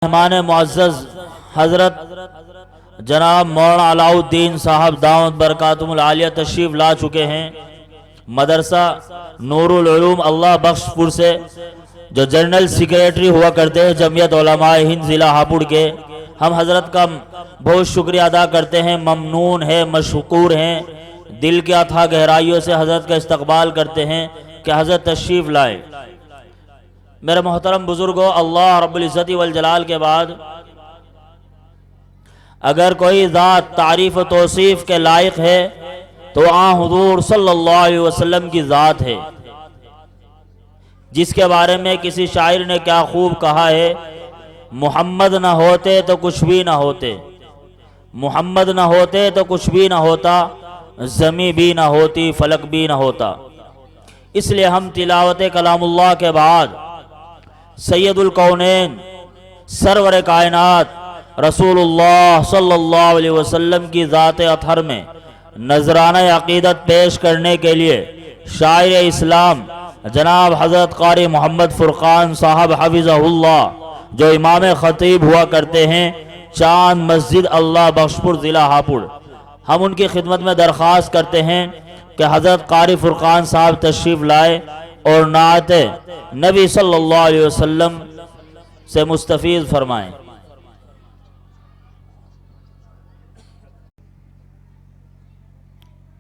मेहमान मुअज़्ज़ज़ हज़रत जनाब मौलाना अलाउद्दीन साहब दावत बरकातुहुल आलिया तशरीफ़ ला चुके हैं। मदरसा नूरुल उलूम अल्लाह बख्शपुर से जो जनरल सेक्रेटरी हुआ करते हैं जमियत उलमाए हिंद ज़िला हापुड़ के, हम हज़रत का बहुत शुक्रिया अदा करते हैं। ममनून है, मशकूर हैं, दिल के अथाह गहराइयों से हज़रत का इस्तकबाल करते हैं कि हज़रत तशरीफ़ लाए। मेरे मोहतरम बुजुर्गों, अल्लाह रब्बुल इज़्ज़ति वल जलाल के बाद अगर कोई ज़ात तारीफ़ व तौसीफ़ के लायक है तो हुज़ूर सल्लल्लाहु अलैहि वसल्लम की ज़ात है, जिसके बारे में किसी शायर ने क्या खूब कहा है, मोहम्मद न होते तो कुछ भी ना होते, मोहम्मद न होते तो कुछ भी ना होता, ज़मी भी ना होती, फलक भी ना होता। इसलिए हम तिलावत कलामुल्लाह के बाद सैयदुल कौनैन सरवर कायनात रसूलुल्लाह सल्लल्लाहु अलैहि वसल्लम की ज़ात अतहर में नजराना अक़ीदत पेश करने के लिए शायर इस्लाम जनाब हज़रत क़ारी मोहम्मद फ़ुरक़ान साहब हफ़िज़हुल्लाह जो इमाम ख़तीब हुआ करते हैं चांद मस्जिद अल्लाह बख्शपुर ज़िला हापुड़, हम उनकी खिदमत में दरख्वास्त करते हैं कि हज़रत क़ारी फ़ुरक़ान साहब तशरीफ़ लाए और नात नबी सल्लल्लाहु अलैहि वसल्लम से मुस्तफ़ीज़ फरमाएँ।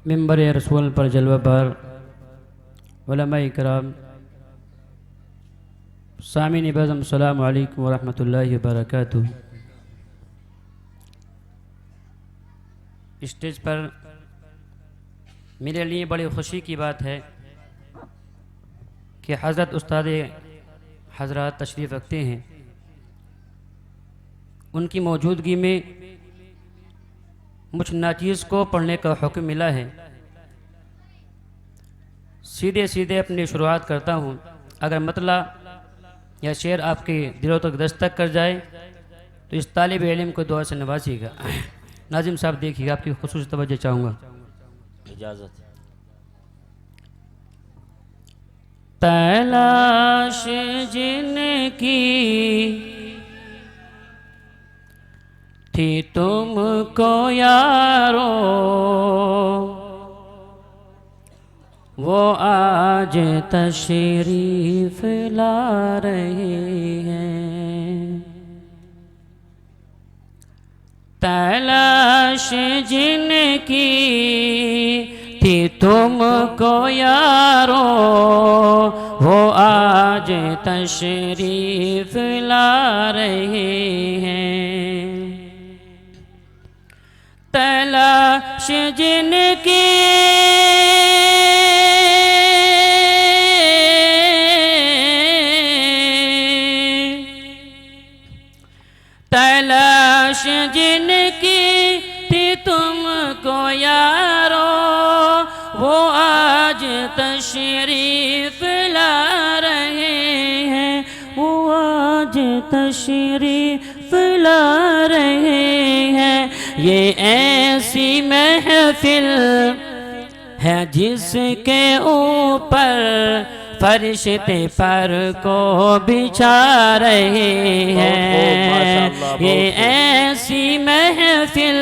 मिंबर रसूल पर जलवा पर उलमाए इकराम सामीन बज़म अस्सलामु अलैकुम व रहमतुल्लाहि व बरकातुहू। स्टेज पर मेरे लिए बड़ी खुशी की बात है कि हज़रत उस्ताद हज़रात तशरीफ़ रखते हैं। उनकी मौजूदगी में मुझ नाचीज़ को पढ़ने का हुक्म मिला है। सीधे सीधे अपनी शुरुआत करता हूँ। अगर मतला या शेर आपके दिलों तक दस्तक कर जाए तो इस तालिब इल्म को दुआ से नवाजिएगा। नाजिम साहब देखिएगा, आपकी खुसूसी तवज्जो चाहूँगा। इजाज़त। तलाश जिनकी थी तुमको यारो, वो आज तशरीफ ला रहे हैं। तलाश जिनकी थी तुमको यारो, वो आज तशरीफ ला रहे हैं। तलाश जिनकी तलाश जिनकी थी तुमको यारो, वो आज तशरीफ ला रहे हैं, वो आज तशरीफ ला रहे हैं। ये ऐसी महफिल है जिसके ऊपर फरिश्ते पर को बिछा रहे हैं। ये ऐसी महफिल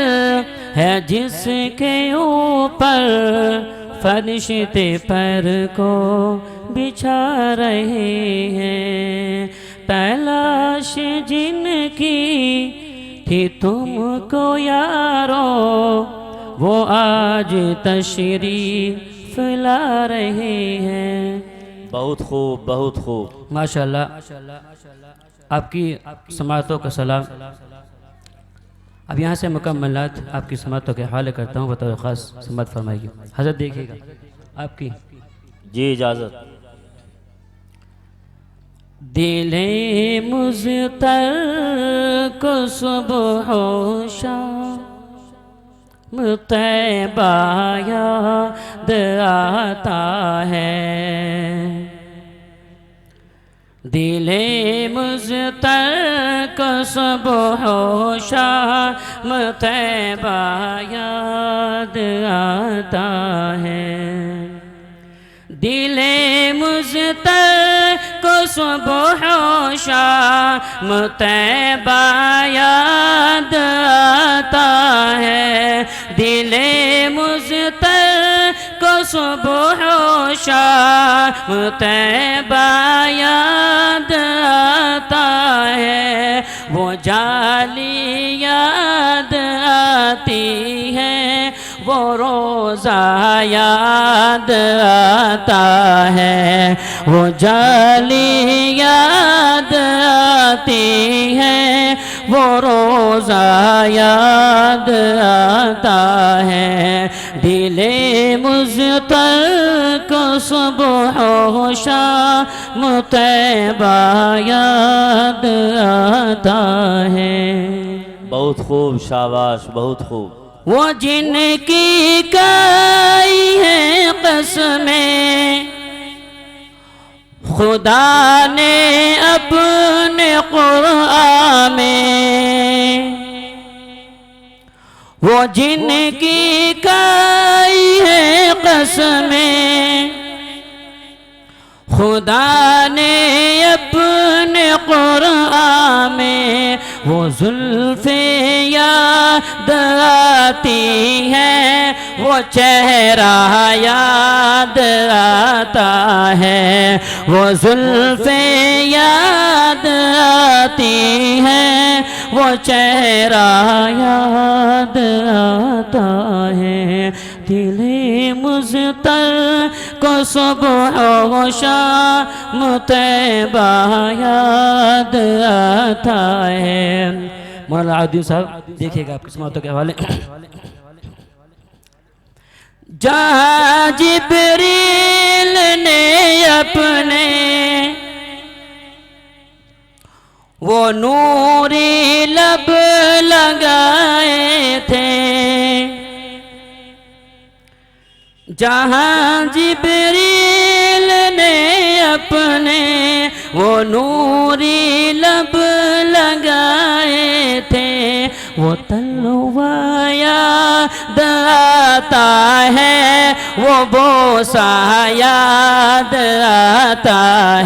है जिसके ऊपर फरिश्ते पर को बिछा रहे हैं। तलाश जिनकी थी तुमको यारो, वो आज तशरीफ ला रहे हैं। बहुत खूब, बहुत खूब, माशाल्लाह। आपकी समातों का सलाम। अब यहाँ से मुकम्मलात आपकी समातों के हवाले करता हूँ, बतौर ख़ास समात फरमाइए। हज़रत देखिएगा आपकी। जी इजाज़त। दिले मुज़तर को सुबह शाम तैबा याद आता है। दिले मुज़तर को सुबह शाम तैबा याद आता है। दिले मुज़तर को सुबह शाम तैबा याद आता है, दिले मुज़तर को सुबह शाम तैबा याद आता है, वो जाली याद आती है, वो रोज़ा याद आता है, वो जाली याद आती है, वो रोज़ा याद आता है, दिले मुज़तर को सुबह शाम तैबा याद आता है। बहुत खूब, शाबाश, बहुत खूब। वो जिनकी काई है कसमें खुदा ने अपने कुरान में, वो जिनकी काई है कसमें खुदा ने अपने कुरान में, वो जुल्फ़े याद आती है, वो चेहरा याद आता है, वो जुल्फ़े याद आती है, वो चेहरा याद आता है, दिले मुज़तर को सुबह शाम तैबा याद आता है। मौलाना आदिल साहब देखिएगा आपकी समातों के हवाले। जहाँ जिब्रील ने अपने वो नूरी लब लगाए थे, जहाँ जिब्रील ने अपने वो नूरी लब लगाए थे, वो तलवा याद आता है, वो बोसा याद आता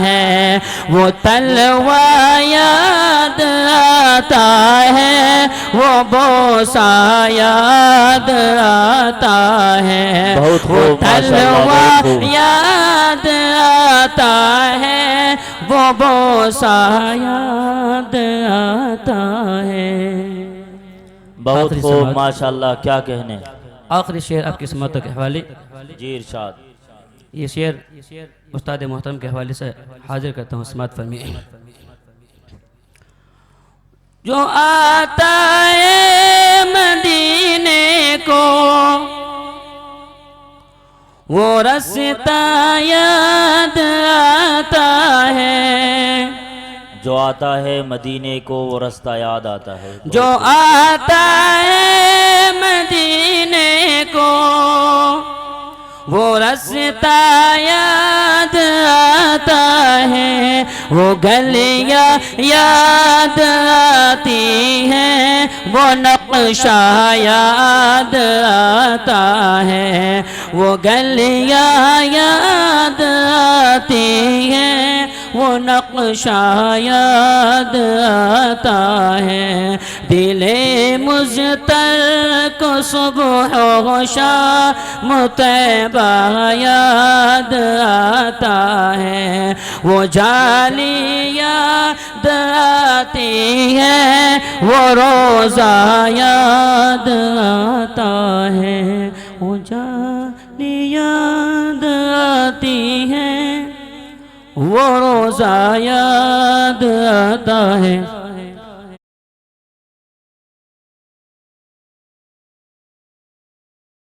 है, वो तलवा याद आता है, वो बोसा याद आता है, वो तलवा याद आता है, वो बोसा याद आता है। बहुत खूब, माशाल्लाह, क्या कहने। आखिरी शेर आपकी समातों के हवाले। जी इरशाद। ये शेर उस्ताद मोहतरम के हवाले से हाजिर करता हूँ, समात फरमाइए। जो आता है मदीने को वो रास्ता याद आता है, जो आता है मदीने को वो रास्ता याद आता है, जो आता है मदीने को वो रास्ता याद आता है, वो गलियां याद आती हैं, वो नक्शा याद आता है, वो गलियां याद आती हैं, वो नक्शा याद आता है, दिले मुज़तर को सुबह शाम तैबा याद आता है, वो जाली याद आती है, वो रोज़ा याद आता है, वो जाली याद आती है, वो रोज़ा याद आता है।